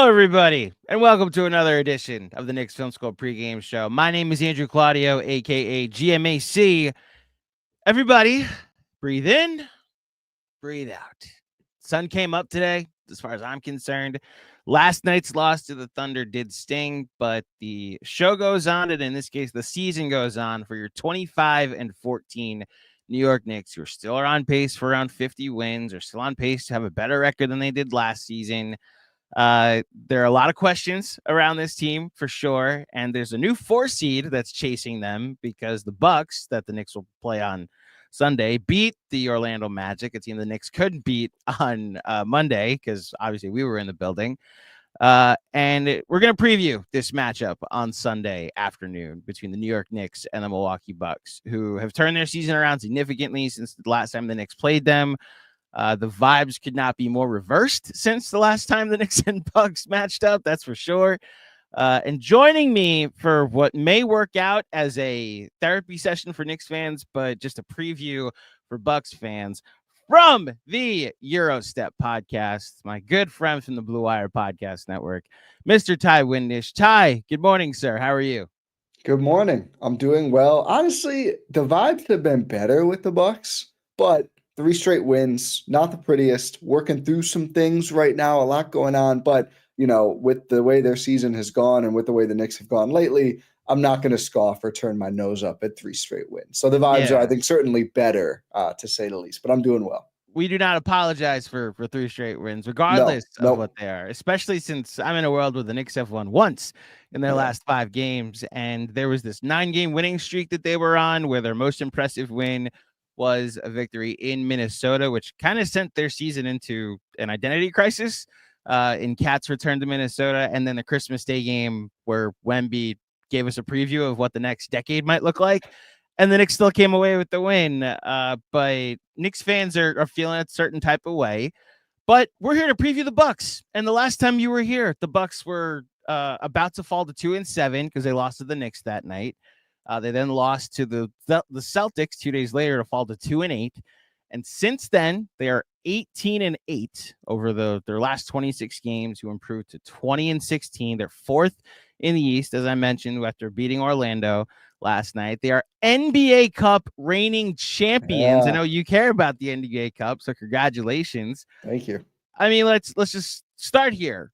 Hello, everybody, and welcome to another edition of the Knicks Film School Pregame Show. My name is Andrew Claudio, a.k.a. GMAC. Everybody, breathe in, breathe out. Sun came up today, as far as I'm concerned. Last night's loss to the Thunder did sting, but the show goes on, and in this case, the season goes on for your 25-14 New York Knicks, who are still on pace for around 50 wins, are still on pace to have a better record than they did last season. There are a lot of questions around this team for sure, and there's a new 4 seed that's chasing them because the Bucks that the Knicks will play on Sunday beat the Orlando Magic, a team the Knicks couldn't beat on Monday because obviously we were in the building. And we're going to preview this matchup on Sunday afternoon between the New York Knicks and the Milwaukee Bucks, who have turned their season around significantly since the last time the Knicks played them. The vibes could not be more reversed since the last time the Knicks and Bucks matched up, that's for sure. And joining me for what may work out as a therapy session for Knicks fans, but just a preview for Bucks fans, from the Gyro Step Podcast, my good friend from the Blue Wire Podcast Network, Mr. Ti Windisch. Ti, good morning, sir. How are you? Good morning. I'm doing well. Honestly, the vibes have been better with the Bucks, but 3 straight wins, not the prettiest, working through some things right now, a lot going on. But, with the way their season has gone and with the way the Knicks have gone lately, I'm not going to scoff or turn my nose up at 3 straight wins. So the vibes are, I think, certainly better, to say the least, but I'm doing well. We do not apologize for 3 straight wins, regardless of what they are, especially since I'm in a world where the Knicks have won once in their last 5 games. And there was this 9-game winning streak that they were on, where their most impressive win was a victory in Minnesota, which kind of sent their season into an identity crisis in Cat's return to Minnesota. And then the Christmas Day game where Wemby gave us a preview of what the next decade might look like. And the Knicks still came away with the win. But Knicks fans are feeling a certain type of way. But we're here to preview the Bucks. And the last time you were here, the Bucks were about to fall to 2-7 because they lost to the Knicks that night. They then lost to the Celtics 2 days later to fall to 2-8. And since then, they are 18-8 over their last 26 games, who improved to 20-16. They're 4th in the East, as I mentioned, after beating Orlando last night. They are NBA Cup reigning champions. I know you care about the NBA Cup, so congratulations. Thank you. I mean, let's just start here.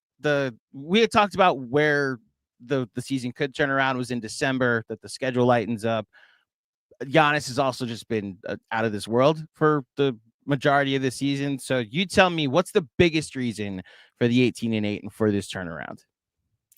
We had talked about where the season could turn around was in December, that the schedule lightens up. Giannis has also just been out of this world for the majority of the season. So you tell me, what's the biggest reason for the 18-8 and for this turnaround?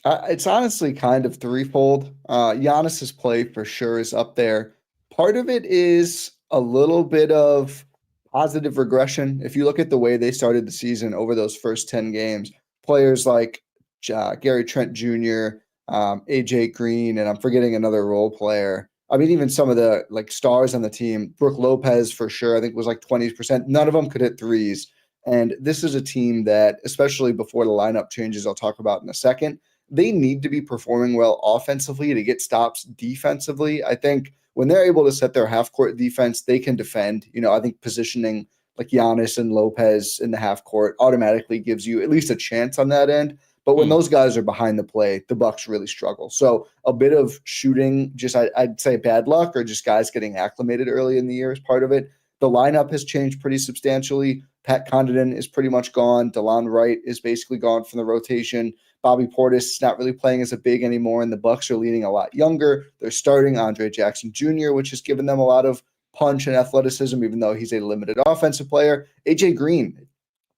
It's honestly kind of threefold. Giannis's play for sure is up there. Part of it is a little bit of positive regression. If you look at the way they started the season over those first 10 games, players like Gary Trent Jr., AJ Green, and I'm forgetting another role player. I mean, even some of the stars on the team, Brooke Lopez for sure, I think was 20%. None of them could hit threes. And this is a team that, especially before the lineup changes I'll talk about in a second, they need to be performing well offensively to get stops defensively. I think when they're able to set their half-court defense, they can defend. I think positioning like Giannis and Lopez in the half-court automatically gives you at least a chance on that end. But when those guys are behind the play, the Bucks really struggle. So a bit of shooting, just I'd say bad luck, or just guys getting acclimated early in the year is part of it. The lineup has changed pretty substantially. Pat Connaughton is pretty much gone. DeLon Wright is basically gone from the rotation. Bobby Portis is not really playing as a big anymore, and the Bucks are leaning a lot younger. They're starting Andre Jackson Jr., which has given them a lot of punch and athleticism, even though he's a limited offensive player. AJ Green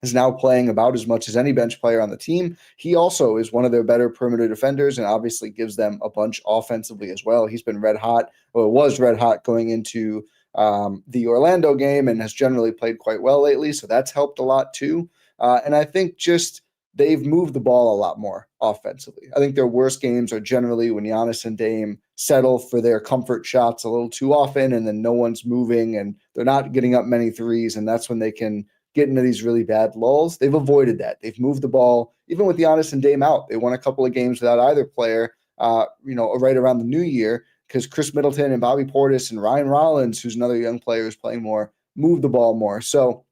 is now playing about as much as any bench player on the team. He also is one of their better perimeter defenders and obviously gives them a bunch offensively as well. He's been red hot, or was red hot going into the Orlando game, and has generally played quite well lately. So that's helped a lot too. And I think just they've moved the ball a lot more offensively. I think their worst games are generally when Giannis and Dame settle for their comfort shots a little too often, and then no one's moving and they're not getting up many threes. And that's when they can get into these really bad lulls. They've avoided that. They've moved the ball, even with Giannis and Dame out. They won a couple of games without either player, right around the new year, because Chris Middleton and Bobby Portis and Ryan Rollins, who's another young player who's playing more, move the ball more. So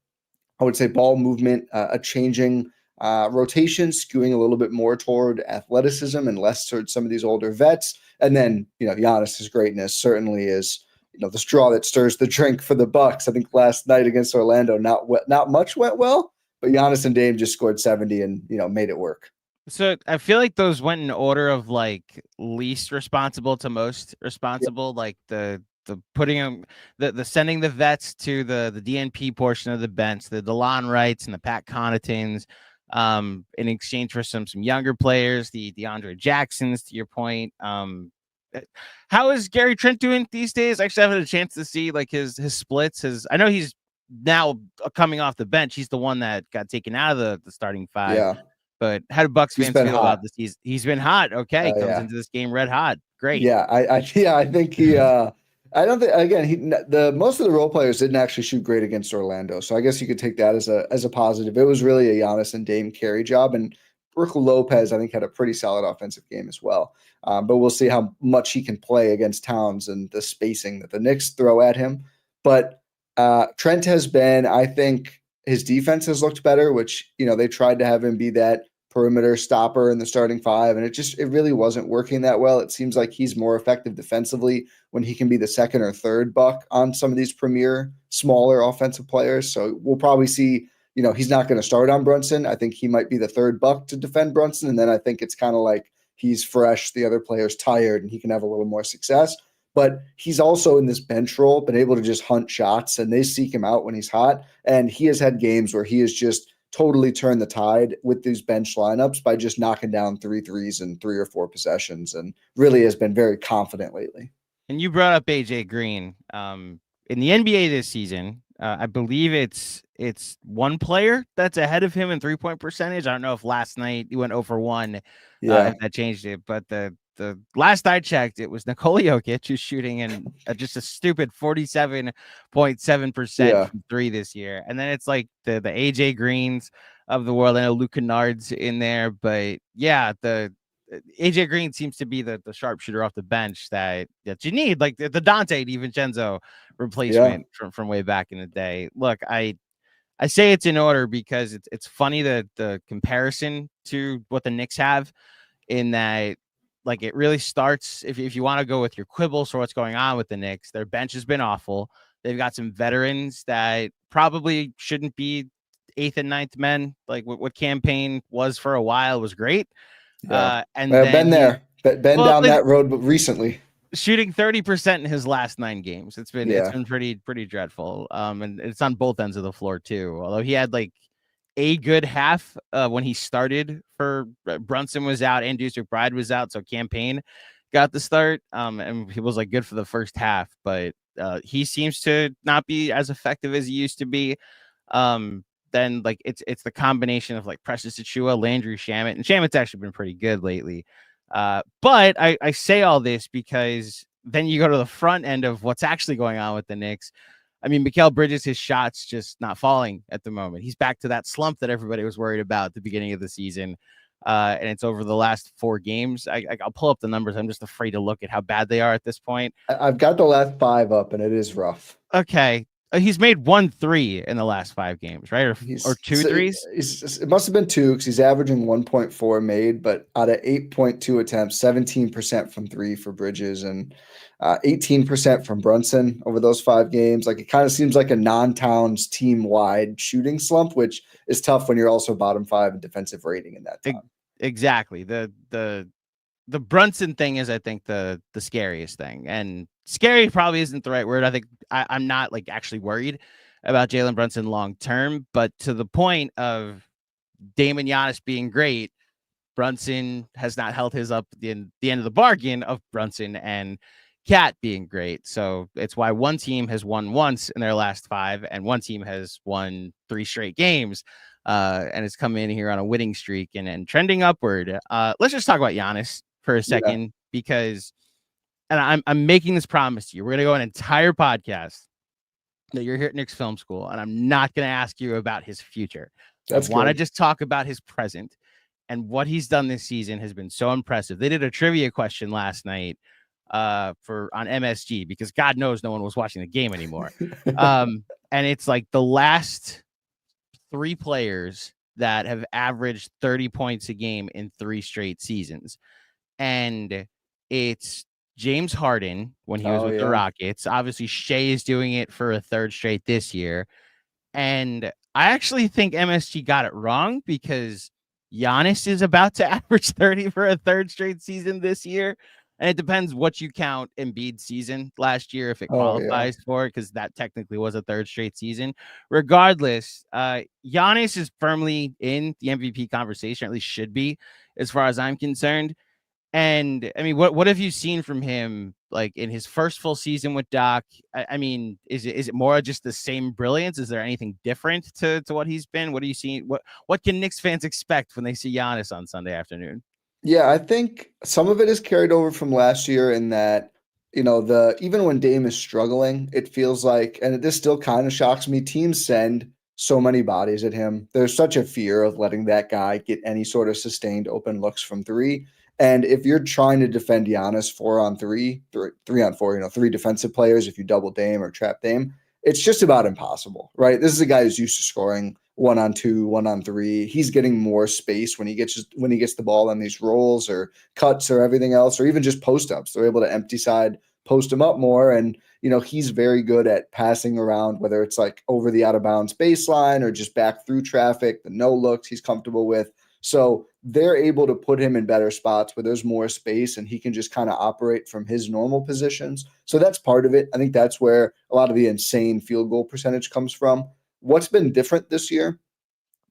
I would say ball movement, a changing rotation skewing a little bit more toward athleticism and less towards some of these older vets. And then, Giannis's greatness certainly is, the straw that stirs the drink for the Bucks. I think last night against Orlando, not much went well, but Giannis and Dame just scored 70 and, made it work. So I feel like those went in order of like least responsible to most responsible, like the putting them, the sending the vets to the DNP portion of the bench, the DeLon Wrights and the Pat Connaughtons, in exchange for some younger players, the DeAndre Jacksons, to your point. How is Gary Trent doing these days? Actually, I haven't had a chance to see like his splits. I know he's now coming off the bench. He's the one that got taken out of the starting five. Yeah. But how do Bucks fans feel about this? He's been hot. Okay, comes yeah. into this game red hot. Great. Yeah, I think he. I don't think again. Most of the role players didn't actually shoot great against Orlando, so I guess you could take that as a positive. It was really a Giannis and Dame carry job, and Brook Lopez I think had a pretty solid offensive game as well. But we'll see how much he can play against Towns and the spacing that the Knicks throw at him. But Trent has been, I think. His defense has looked better, which, they tried to have him be that perimeter stopper in the starting five, and it really wasn't working that well. It seems like he's more effective defensively when he can be the second or third buck on some of these premier, smaller offensive players. So we'll probably see, he's not going to start on Brunson. I think he might be the third buck to defend Brunson, and then I think it's kind of like he's fresh, the other player's tired, and he can have a little more success. But he's also in this bench role, been able to just hunt shots, and they seek him out when he's hot. And he has had games where he has just totally turned the tide with these bench lineups by just knocking down 3 threes in 3 or 4 possessions, and really has been very confident lately. And you brought up AJ Green. In the NBA this season, I believe it's one player that's ahead of him in 3-point percentage. I don't know if last night he went 0 for 1. If that changed it, but the last I checked, it was Nikola Jokic who's shooting in just a stupid 47.7% from 3 this year. And then it's like the AJ Greens of the world. I know Luke Kennard's in there, but yeah, the AJ Green seems to be the sharpshooter off the bench that you need, like the Dante DiVincenzo replacement from way back in the day. Look, I say it's in order because it's funny that the comparison to what the Knicks have, in that like it really starts if you want to go with your quibbles for what's going on with the Knicks. Their bench has been awful. They've got some veterans that probably shouldn't be 8th and 9th men. Like what Campaign was for a while was great. And I've been there, been down that road recently. Shooting 30% in his last 9 games. It's been pretty dreadful. And it's on both ends of the floor too. Although he had like a good half when he started for Brunson was out and Deuce McBride was out, so Campaign got the start, and he was like good for the first half, but he seems to not be as effective as he used to be. Then like it's the combination of like Precious Achiuwa, Landry Shamet, and Shamet's actually been pretty good lately. But I say all this because then you go to the front end of what's actually going on with the Knicks. I mean, Mikal Bridges, his shot's just not falling at the moment. He's back to that slump that everybody was worried about at the beginning of the season. And it's over the last 4 games. I'll pull up the numbers. I'm just afraid to look at how bad they are at this point. I've got the last 5 up, and it is rough. Okay. He's made 1 3 in the last 5 games, right? Or 2 threes? It must have been 2 because he's averaging 1.4 made, but out of 8.2 attempts, 17% from 3 for Bridges and 18% from Brunson over those 5 games. Like it kind of seems like a non-Towns team-wide shooting slump, which is tough when you're also bottom 5 in defensive rating in that time. Exactly. The Brunson thing is, I think, the scariest thing. And scary probably isn't the right word. I think I'm not like actually worried about Jalen Brunson long term, but to the point of Damon Giannis being great, Brunson has not held his up in the end of the bargain of Brunson and Cat being great. So it's why one team has won once in their last 5, and one team has won 3 straight games. And it's come in here on a winning streak and trending upward. Let's just talk about Giannis for a second, because, and I'm making this promise to you, we're going to go an entire podcast that you're here at Knicks Film School, and I'm not going to ask you about his future. I want to just talk about his present, and what he's done this season has been so impressive. They did a trivia question last night on MSG, because God knows no one was watching the game anymore. And it's like the last 3 players that have averaged 30 points a game in 3 straight seasons. And it's James Harden when he was Oh with the yeah. Rockets. Obviously, Shea is doing it for a third straight this year. And I actually think MSG got it wrong because Giannis is about to average 30 for a third straight season this year. And it depends what you count Embiid's season last year, if it Oh yeah. qualifies for it, because that technically was a third straight season. Regardless, Giannis is firmly in the MVP conversation, or at least should be, as far as I'm concerned. And I mean, what have you seen from him, like in his first full season with Doc? I mean, is it more just the same brilliance? Is there anything different to what he's been? What are you seeing? What can Knicks fans expect when they see Giannis on Sunday afternoon? Yeah, I think some of it is carried over from last year in that, even when Dame is struggling, it feels like, and this still kind of shocks me, teams send so many bodies at him. There's such a fear of letting that guy get any sort of sustained open looks from three. And if you're trying to defend Giannis 4-on-3, 3-on-4, three defensive players, if you double Dame or trap Dame, it's just about impossible, right? This is a guy who's used to scoring 1-on-2, 1-on-3. He's getting more space when he gets the ball on these rolls or cuts or everything else, or even just post ups. They're able to empty side post him up more. And he's very good at passing around, whether it's like over the out of bounds baseline or just back through traffic. The no looks he's comfortable with. So they're able to put him in better spots where there's more space and he can just kind of operate from his normal positions. So that's part of it. I think that's where a lot of the insane field goal percentage comes from. What's been different this year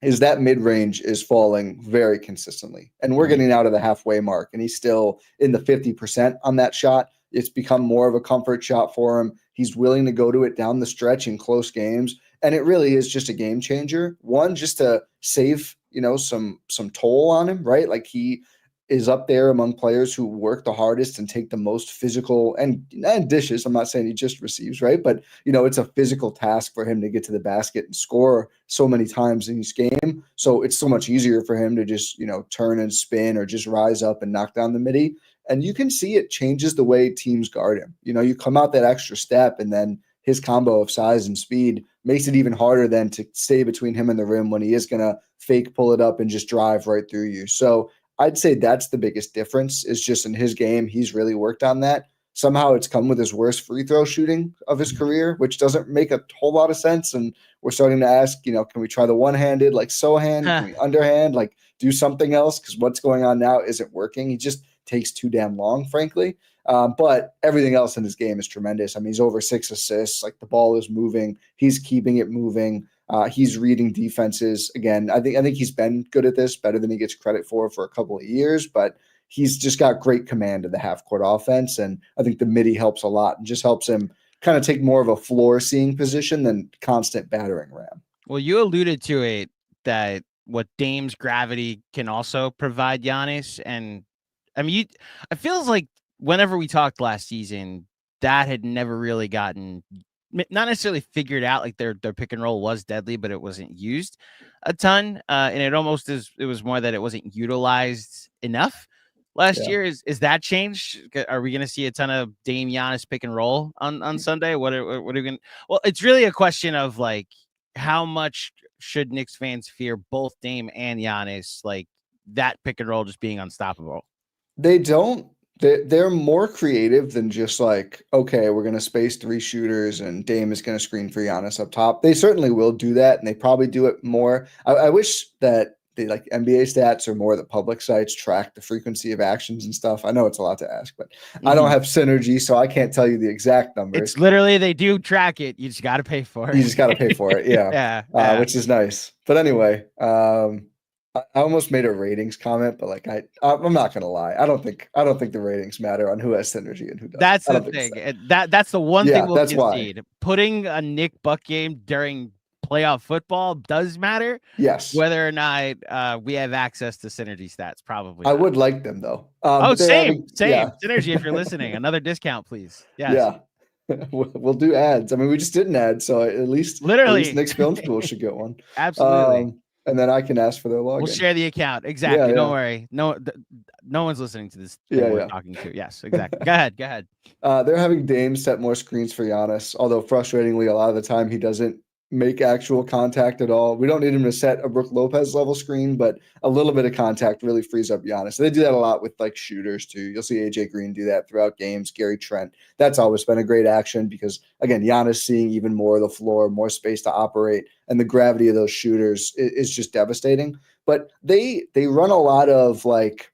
is that mid-range is falling very consistently. And we're getting out of the halfway mark, and he's still in the 50% on that shot. It's become more of a comfort shot for him. He's willing to go to it down the stretch in close games. And it really is just a game changer. One, just to save, some toll on him, right? Like he is up there among players who work the hardest and take the most physical and dishes. I'm not saying he just receives, right? But, it's a physical task for him to get to the basket and score so many times in each game. So it's so much easier for him to just, turn and spin or just rise up and knock down the midi. And you can see it changes the way teams guard him. You come out that extra step, and then his combo of size and speed makes it even harder then to stay between him and the rim when he is going to fake pull it up and just drive right through you. So I'd say that's the biggest difference, is just in his game, he's really worked on that. Somehow it's come with his worst free throw shooting of his career, which doesn't make a whole lot of sense. And we're starting to ask, can we try the one-handed, like Sohan? Can we underhand, like do something else? Because what's going on now isn't working. He just takes too damn long, frankly. But everything else in his game is tremendous. I mean, he's over 6 assists. Like the ball is moving. He's keeping it moving. He's reading defenses. Again, I think he's been good at this, better than he gets credit for a couple of years, but he's just got great command of the half-court offense, and I think the midi helps a lot and just helps him kind of take more of a floor-seeing position than constant battering ram. Well, you alluded to it, that what Dame's gravity can also provide Giannis, and I mean, it feels like whenever we talked last season, that had never really gotten, not necessarily figured out, like their pick and roll was deadly, but it wasn't used a ton. And it was more that it wasn't utilized enough last year. Is that changed? Are we going to see a ton of Dame Giannis pick and roll on Sunday? What are we going to, well, it's really a question of like, how much should Knicks fans fear both Dame and Giannis, like that pick and roll just being unstoppable? They don't. They're more creative than just like, okay, we're going to space 3 shooters and Dame is going to screen for Giannis up top. They certainly will do that, and they probably do it more. I wish that the like NBA stats or more of the public sites track the frequency of actions and stuff. I know it's a lot to ask, but I don't have Synergy, so I can't tell you the exact numbers. It's literally, they do track it. You just got to pay for it. You just got to pay for it. Yeah. Yeah. Which is nice. But anyway, I almost made a ratings comment, but like I'm not gonna lie. I don't think the ratings matter on who has Synergy and who doesn't. That's the thing. That's the one thing we'll concede. Putting a Knick Buck game during playoff football does matter. Yes. Whether or not we have access to Synergy stats, probably. I would like them though. Same. Yeah. Synergy, if you're listening, another discount, please. Yes. Yeah. We'll do ads. I mean, we just did an ad, so at least Knicks Film School should get one. Absolutely. And then I can ask for their login. We'll share the account. Exactly. Don't worry. No one's listening to this thing we're talking to. Yes, exactly. Go ahead. They're having Dame set more screens for Giannis, although frustratingly, a lot of the time he doesn't make actual contact at all. We don't need him to set a Brook Lopez level screen, but a little bit of contact really frees up Giannis. So they do that a lot with like shooters too. You'll see AJ Green do that throughout games. Gary Trent. That's always been a great action because again, Giannis seeing even more of the floor, more space to operate, and the gravity of those shooters is just devastating. But they run a lot of like,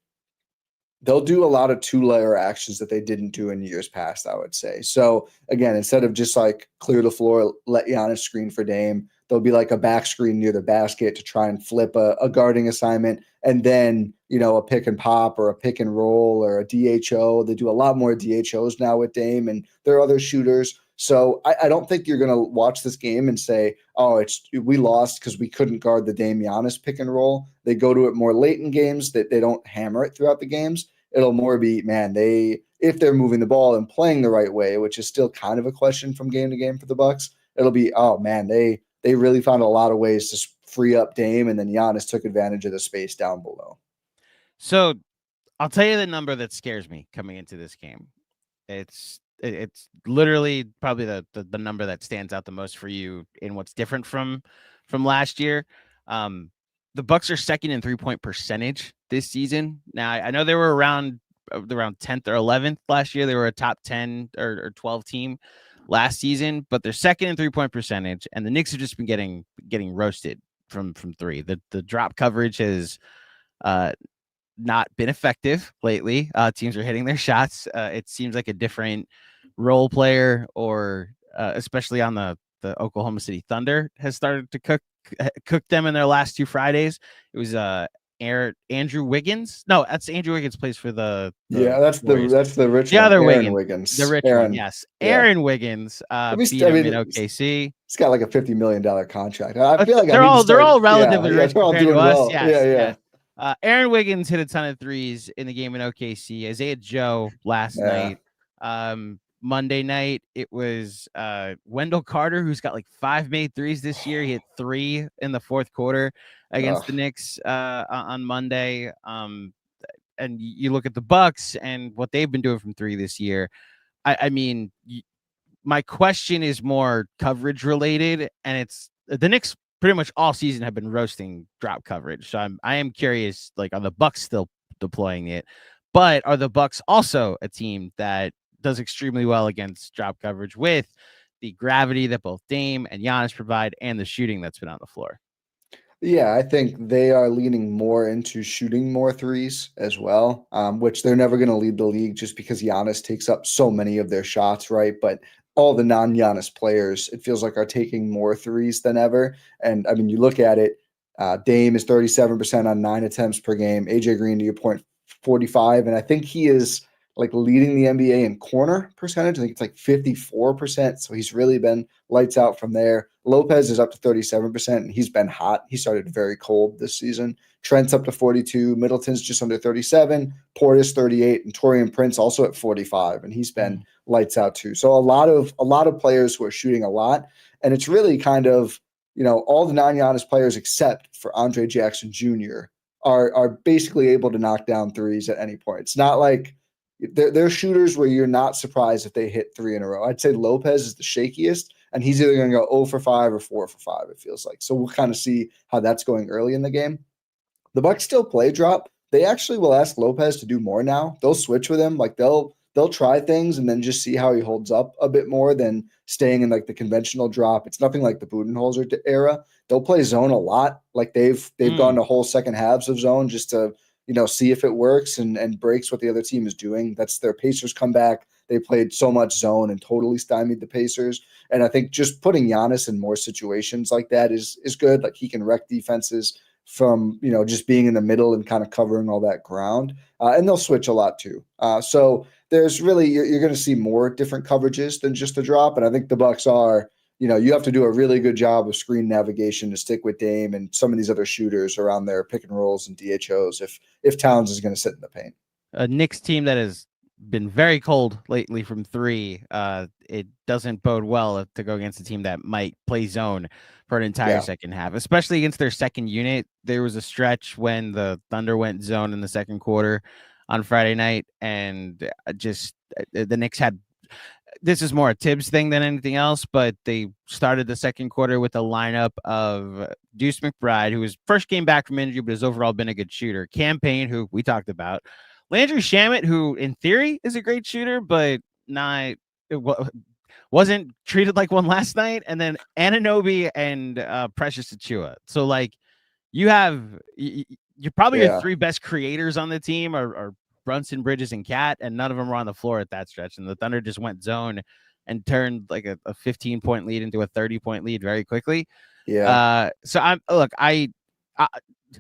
they'll do a lot of two-layer actions that they didn't do in years past, I would say. So again, instead of just like clear the floor, let Giannis screen for Dame, there'll be like a back screen near the basket to try and flip a guarding assignment, and then, a pick and pop or a pick and roll or a DHO. They do a lot more DHOs now with Dame and there are other shooters. So I don't think you're going to watch this game and say, oh, we lost because we couldn't guard the Dame Giannis pick and roll. They go to it more late in games, that they don't hammer it throughout the games. It'll more be, man, if they're moving the ball and playing the right way, which is still kind of a question from game to game for the Bucks, it'll be, oh man, they really found a lot of ways to free up Dame, and then Giannis took advantage of the space down below. So I'll tell you the number that scares me coming into this game. It's literally probably the number that stands out the most for you in what's different from last year. The Bucks are second in 3-point percentage this season. Now I know they were around 10th or 11th last year. They were a top 10 or 12 team last season, but they're second in 3-point percentage, and the Knicks have just been getting roasted from three. The drop coverage has not been effective lately. Teams are hitting their shots. It seems like a different role player, or especially on the Oklahoma City Thunder, has started to cook them in their last two Fridays. It was Andrew Wiggins. No, that's Andrew Wiggins plays for the that's Warriors. the rich the one. other Aaron Wiggins. The rich one, yes. Aaron Wiggins beat him in OKC. He's got like a $50 million contract. I feel like they're all relatively rich they're all compared doing to us. well. Yes. Aaron Wiggins hit a ton of threes in the game in OKC. Isaiah Joe last night. Monday night, it was Wendell Carter, who's got like 5 made threes this year. He hit 3 in the fourth quarter against the Knicks on Monday. And you look at the Bucks and what they've been doing from 3 this year. I mean, my question is more coverage related, and it's the Knicks pretty much all season have been roasting drop coverage. So I am curious, like, are the Bucks still deploying it? But are the Bucks also a team that does extremely well against drop coverage with the gravity that both Dame and Giannis provide and the shooting that's been on the floor? Yeah, I think they are leaning more into shooting more threes as well, which they're never going to lead the league just because Giannis takes up so many of their shots, right? But all the non-Giannis players, it feels like, are taking more threes than ever. And I mean, you look at it, Dame is 37% on 9 attempts per game. AJ Green, to your point, 45. And I think he is like leading the NBA in corner percentage. I think it's like 54%. So he's really been lights out from there. Lopez is up to 37%, and he's been hot. He started very cold this season. Trent's up to 42. Middleton's just under 37. Portis 38, and Taurean Prince also at 45, and he's been lights out too. So a lot of players who are shooting a lot, and it's really kind of, all the non-Giannis players except for Andre Jackson Jr. are basically able to knock down threes at any point. It's not like they're shooters where you're not surprised if they hit 3 in a row. I'd say Lopez is the shakiest, and he's either going to go 0 for 5 or 4 for 5, it feels like. So we'll kind of see how that's going early in the game. The Bucks still play drop. They actually will ask Lopez to do more now. They'll switch with him. Like they'll try things and then just see how he holds up a bit more than staying in like the conventional drop. It's nothing like the Budenholzer era. They'll play zone a lot. Like they've gone to whole second halves of zone just to see if it works and breaks what the other team is doing. That's their Pacers comeback. They played so much zone and totally stymied the Pacers. And I think just putting Giannis in more situations like that is good. Like he can wreck defenses from, just being in the middle and kind of covering all that ground. And they'll switch a lot too. So there's really, you're going to see more different coverages than just the drop. And I think the Bucks are, you have to do a really good job of screen navigation to stick with Dame and some of these other shooters around their pick and rolls and DHOs if Towns is going to sit in the paint. A Knicks team that has been very cold lately from 3. It doesn't bode well to go against a team that might play zone for an entire second half, especially against their second unit. There was a stretch when the Thunder went zone in the second quarter on Friday night, and just the Knicks had this is more a Tibbs thing than anything else, but they started the second quarter with a lineup of Deuce McBride, who was first game back from injury, but has overall been a good shooter. Cam Payne, who we talked about. Landry Shamet, who in theory is a great shooter, but not wasn't treated like one last night. And then Anunoby and Precious Achua. So like you're probably your three best creators on the team are Brunson, Bridges, and Cat, and none of them were on the floor at that stretch. And the Thunder just went zone and turned like a 15-point lead into a 30-point lead very quickly. Yeah. So I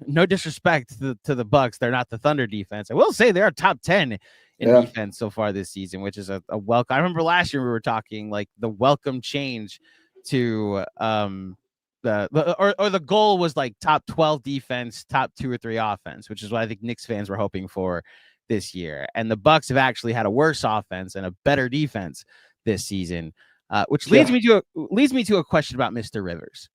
no disrespect to the Bucks, they're not the Thunder defense. I will say they are top 10 in defense so far this season, which is a welcome. I remember last year we were talking like the welcome change to the goal was like top 12 defense, top 2 or 3 offense, which is what I think Knicks fans were hoping for this year. And the Bucks have actually had a worse offense and a better defense this season, which leads me to a question about Mr. Rivers.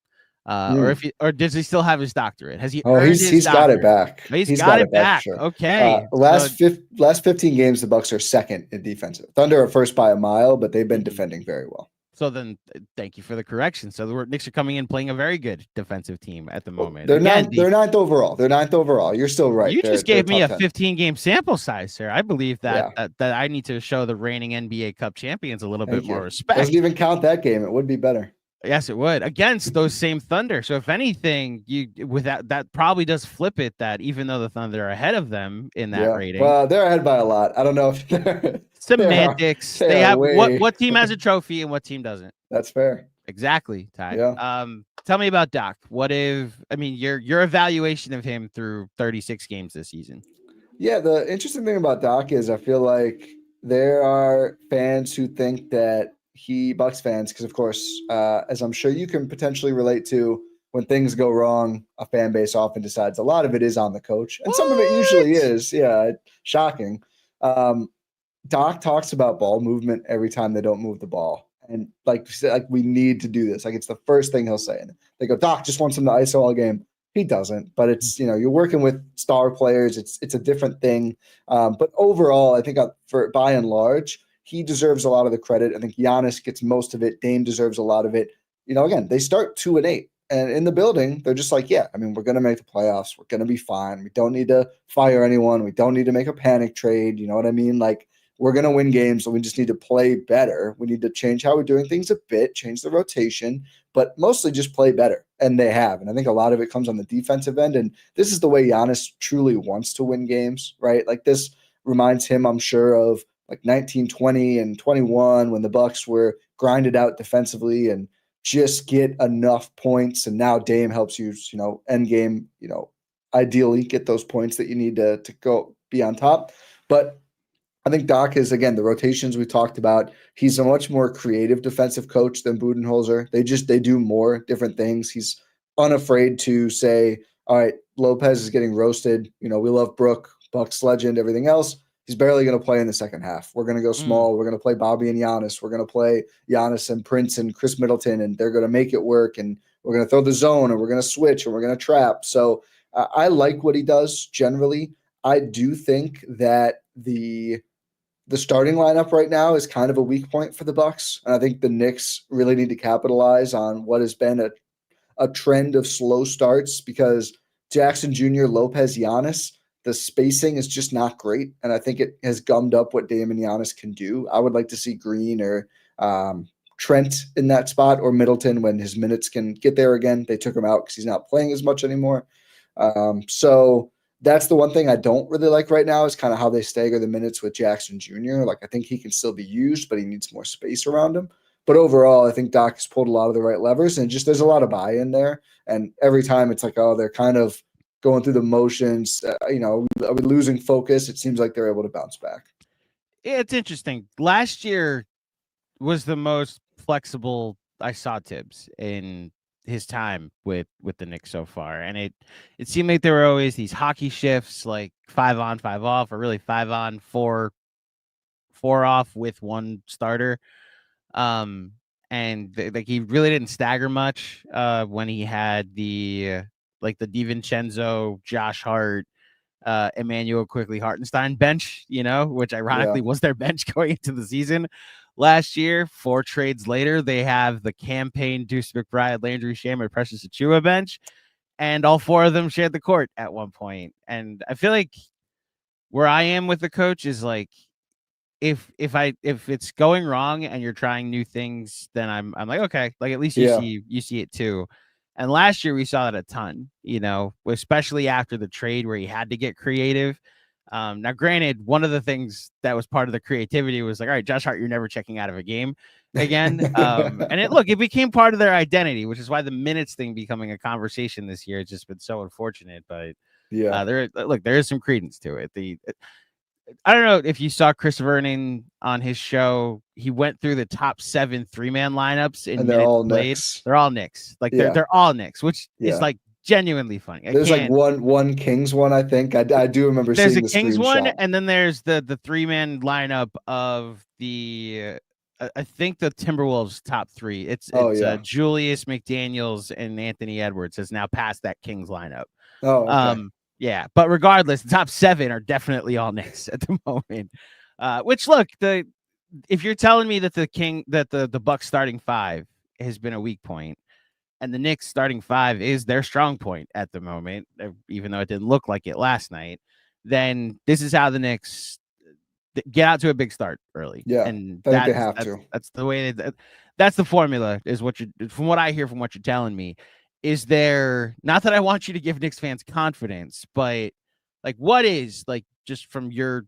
Or does he still have his doctorate? Has he? He's got it back. He's got it back. Sure. Okay. Last 15 games, the Bucks are second in defensive. Thunder are first by a mile, but they've been defending very well. So then, thank you for the correction. So the Knicks are coming in playing a very good defensive team at the moment. They're ninth overall. They're ninth overall. You're still right. You just gave me a 15-game sample size, sir. I believe that I need to show the reigning NBA Cup champions a little bit more respect. Doesn't even count that game. It would be better. Yes, it would against those same Thunder. So if anything, that probably does flip it. That even though the Thunder are ahead of them in that rating, well, they're ahead by a lot. I don't know if they're semantics. They have what team has a trophy and what team doesn't. That's fair. Exactly, Ty. Yeah. Tell me about Doc. Your evaluation of him through 36 games this season? Yeah, the interesting thing about Doc is I feel like there are fans who think that Bucks fans, because of course, as I'm sure you can potentially relate to, when things go wrong, a fan base often decides a lot of it is on the coach, and some of it usually is. Yeah, shocking. Doc talks about ball movement every time they don't move the ball, and like we need to do this. Like it's the first thing he'll say, and they go, "Doc just wants him to ISO all game." He doesn't, but it's you're working with star players. It's a different thing. But overall, I think for by and large, he deserves a lot of the credit. I think Giannis gets most of it. Dame deserves a lot of it. Again, they start 2-8, and in the building, they're just like, we're going to make the playoffs. We're going to be fine. We don't need to fire anyone. We don't need to make a panic trade. You know what I mean? Like, we're going to win games, so we just need to play better. We need to change how we're doing things a bit, change the rotation, but mostly just play better. And they have. And I think a lot of it comes on the defensive end. And this is the way Giannis truly wants to win games, right? Like this reminds him, I'm sure, of like 1920 and 21 when the Bucks were grinded out defensively and just get enough points. And now Dame helps you, end game, ideally get those points that you need to go be on top. But I think Doc is, again, the rotations we talked about. He's a much more creative defensive coach than Budenholzer. They do more different things. He's unafraid to say, all right, Lopez is getting roasted. We love Brook, Bucks legend, everything else. He's barely going to play in the second half. We're going to go small. We're going to play Bobby and Giannis. We're going to play Giannis and Prince and Chris Middleton, and they're going to make it work. And we're going to throw the zone, and we're going to switch, and we're going to trap. So I like what he does generally. I do think that the starting lineup right now is kind of a weak point for the Bucks, and I think the Knicks really need to capitalize on what has been a trend of slow starts because Jackson Jr., Lopez, Giannis, the spacing is just not great, and I think it has gummed up what Dame and Giannis can do. I would like to see Green or Trent in that spot or Middleton when his minutes can get there again. They took him out because he's not playing as much anymore. So that's the one thing I don't really like right now is kind of how they stagger the minutes with Jackson Jr. Like I think he can still be used, but he needs more space around him. But overall, I think Doc has pulled a lot of the right levers, and just there's a lot of buy-in there. And every time it's like, oh, they're kind of going through the motions, with losing focus, it seems like they're able to bounce back. Yeah, it's interesting. Last year was the most flexible I saw Tibbs in his time with the Knicks so far. And it seemed like there were always these hockey shifts, like 5 on, 5 off, or really 5 on, 4 off with one starter. And he really didn't stagger much when he had the DiVincenzo, Josh Hart, Emmanuel Quickly Hartenstein bench, which ironically was their bench going into the season. last year. 4 trades later, they have the campaign Deuce McBride, Landry Shamet, Precious Achiuwa bench, and all 4 of them shared the court at one point. And I feel like where I am with the coach is like, if it's going wrong and you're trying new things, then I'm like, okay, like at least you see it too. And last year we saw that a ton, especially after the trade where he had to get creative. Now, granted, one of the things that was part of the creativity was like, all right, Josh Hart, you're never checking out of a game again. And it became part of their identity, which is why the minutes thing becoming a conversation this year has just been so unfortunate. But there is some credence to it. I don't know if you saw Chris Vernon on his show. He went through the top 7 3-man lineups in minutes all played. Knicks. They're all Knicks. Like they're all Knicks, which is like genuinely funny. There's like one Kings one, I think. I do remember seeing the Kings screenshot. one, and then there's the 3-man lineup of the I think the Timberwolves top 3. It's Julius McDaniels and Anthony Edwards has now passed that Kings lineup. Oh, okay. Yeah, but regardless, the top 7 are definitely all Knicks at the moment. Which look, if you're telling me that the Bucks starting 5 has been a weak point, and the Knicks starting 5 is their strong point at the moment, even though it didn't look like it last night, then this is how the Knicks get out to a big start early. Yeah, and they have to. That's the way. That's the formula. Is from what I hear from what you're telling me. Is there, not that I want you to give Knicks fans confidence, but like what is, like, just from your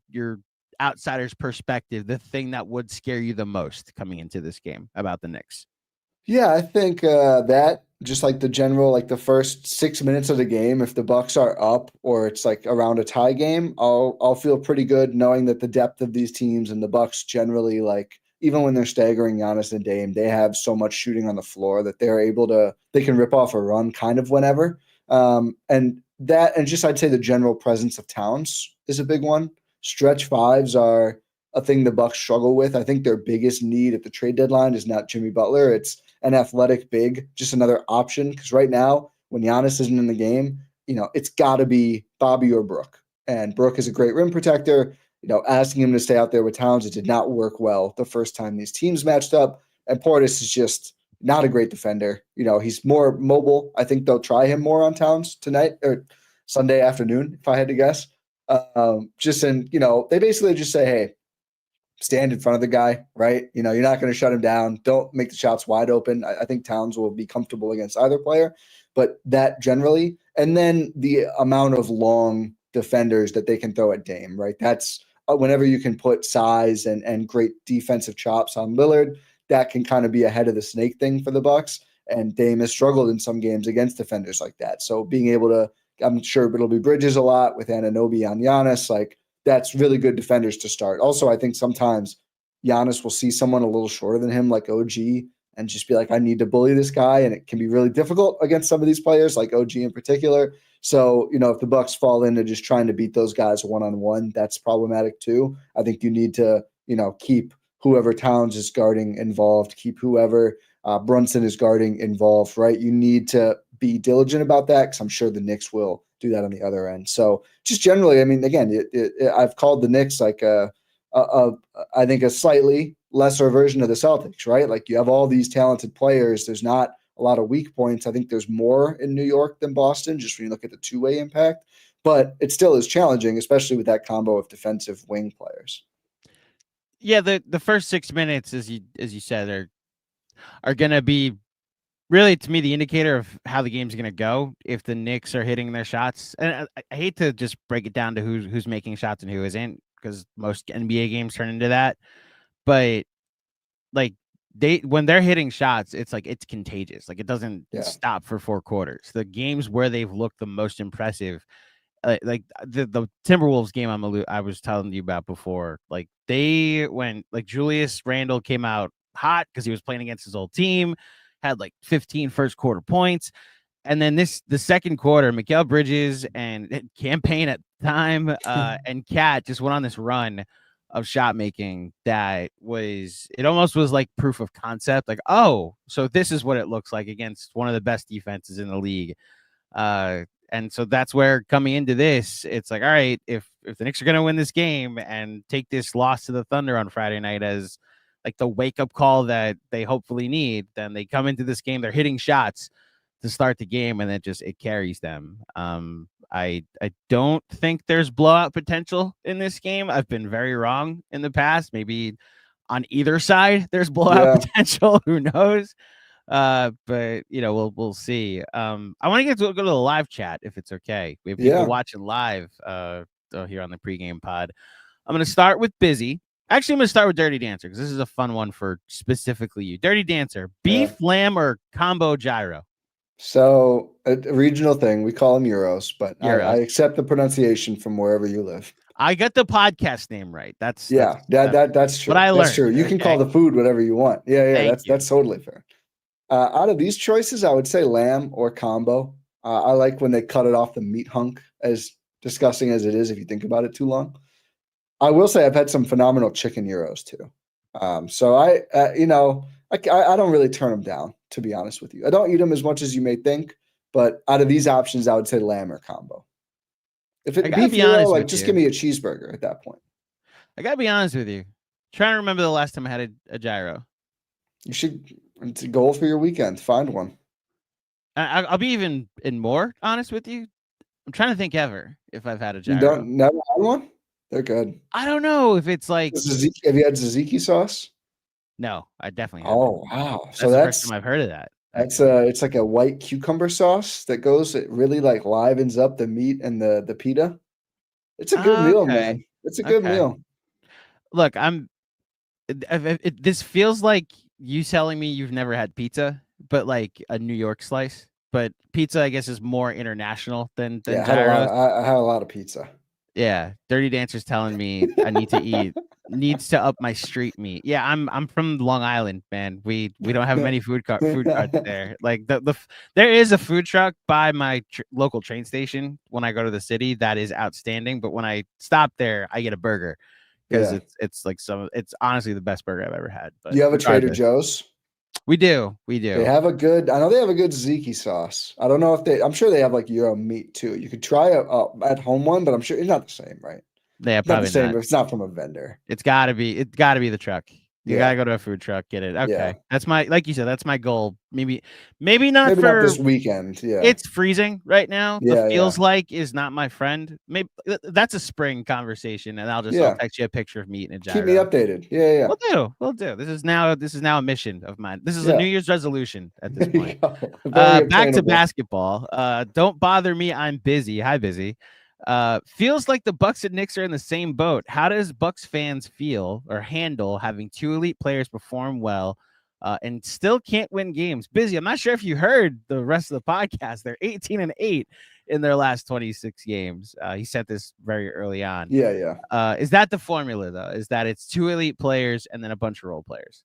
outsider's perspective, the thing that would scare you the most coming into this game about the Knicks? Yeah, I think that just like the general, like the first 6 minutes of the game, if the Bucks are up or it's like around a tie game, I'll feel pretty good knowing that the depth of these teams and the Bucks generally, like, even when they're staggering Giannis and Dame, they have so much shooting on the floor that they can rip off a run kind of whenever. And just I'd say the general presence of Towns is a big one. Stretch fives are a thing the Bucks struggle with. I think their biggest need at the trade deadline is not Jimmy Butler. It's an athletic big, just another option. Because right now, when Giannis isn't in the game, it's got to be Bobby or Brook. And Brook is a great rim protector. Asking him to stay out there with Towns, it did not work well the first time these teams matched up. And Portis is just not a great defender. He's more mobile. I think they'll try him more on Towns tonight or Sunday afternoon, if I had to guess. They basically just say, hey, stand in front of the guy, right? You're not going to shut him down. Don't make the shots wide open. I think Towns will be comfortable against either player, but that generally, and then the amount of long defenders that they can throw at Dame, right? That's whenever you can put size and great defensive chops on Lillard, that can kind of be ahead of the snake thing for the Bucks. And Dame has struggled in some games against defenders like that. So being able to, I'm sure it'll be Bridges a lot with Anunoby on Giannis, like, that's really good defenders to start. Also, I think sometimes Giannis will see someone a little shorter than him, like OG, and just be like, I need to bully this guy. And it can be really difficult against some of these players, like OG in particular. So, if the Bucks fall into just trying to beat those guys one-on-one, that's problematic too. I think you need to, keep whoever Towns is guarding involved, keep whoever Brunson is guarding involved, right? You need to be diligent about that because I'm sure the Knicks will do that on the other end. So just generally, I mean, again, I've called the Knicks like I think a slightly lesser version of the Celtics, right? Like, you have all these talented players. There's not a lot of weak points. I think there's more in New York than Boston, just when you look at the two-way impact. But it still is challenging, especially with that combo of defensive wing players. Yeah, the first 6 minutes, as you said, are going to be really, to me, the indicator of how the game's going to go if the Knicks are hitting their shots. And I hate to just break it down to who's making shots and who isn't, because most NBA games turn into that. But like, when they're hitting shots, it's like it's contagious. Like, it doesn't stop for 4 quarters. The games where they've looked the most impressive, like the Timberwolves game I was telling you about before, like when Julius Randle came out hot because he was playing against his old team, had like 15 first quarter points. And then the second quarter, Mikal Bridges and Campaign at the time and Cat just went on this run of shot making that it almost was like proof of concept. Like, oh, so this is what it looks like against one of the best defenses in the league. And so that's where, coming into this, it's like, all right, if the Knicks are going to win this game and take this loss to the Thunder on Friday night as like the wake up call that they hopefully need, then they come into this game, they're hitting shots to start the game, and it carries them. I don't think there's blowout potential in this game. I've been very wrong in the past. Maybe on either side there's blowout potential. Who knows? But we'll see. I want to go to the live chat if it's okay. We have people watching live here on the pregame pod. I'm going to start with Busy. Actually, I'm going to start with Dirty Dancer because this is a fun one for specifically you. Dirty Dancer, beef, lamb, or combo gyro? So a regional thing, we call them Euros, but I accept the pronunciation from wherever you live. I got the podcast name right. That's true. What I learned. That's true. You can call the food whatever you want. Yeah. That's totally fair. Out of these choices, I would say lamb or combo. I like when they cut it off the meat hunk, as disgusting as it is if you think about it too long. I will say I've had some phenomenal chicken Euros too. So I don't really turn them down, to be honest with you. I don't eat them as much as you may think, but out of these options, I would say lamb or combo. If it beef Euro, just give me a cheeseburger at that point. I gotta be honest with you. I'm trying to remember the last time I had a gyro. You should. It's a goal for your weekend. Find one. I'll be even more honest with you. I'm trying to think ever if I've had a gyro. You never had one? They're good. I don't know if it's like. Have you had tzatziki sauce? No, I definitely haven't. Oh wow! That's the first time I've heard of that. It's like a white cucumber sauce that it really like livens up the meat and the pita. It's a good meal, man. It's a good meal. Look, this feels like you telling me you've never had pizza, but like a New York slice. But pizza, I guess, is more international than gyros. I had a lot of pizza. Yeah, Dirty Dancer's telling me I need to eat. Needs to up my street meat. Yeah, I'm from Long Island, man. We don't have many food carts there. Like there is a food truck by my local train station when I go to the city that is outstanding. But when I stop there, I get a burger because it's honestly the best burger I've ever had. But you have a Trader Joe's? We do. They have a good. I know they have a good tzatziki sauce. I don't know if I'm sure they have like Euro meat too. You could try a at home one, but I'm sure it's not the same, right? Yeah, probably not the same. If it's not from a vendor. It's gotta be the truck. You gotta go to a food truck, get it. Okay, that's like you said, that's my goal. Maybe not this weekend. Yeah, it's freezing right now. The feels like is not my friend. Maybe that's a spring conversation, and I'll text you a picture of meat and a gyro. Keep me updated. Yeah. We'll do. This is now a mission of mine. This is a New Year's resolution at this point. Back to basketball. Don't bother me. I'm busy. Hi, busy. Feels like the Bucks and Knicks are in the same boat. How does Bucks fans feel or handle having two elite players perform well and still can't win games? Busy, I'm not sure if you heard the rest of the podcast. They're 18-8 in their last 26 games. He said this very early on. Yeah. Is that the formula, though? Is that it's two elite players and then a bunch of role players?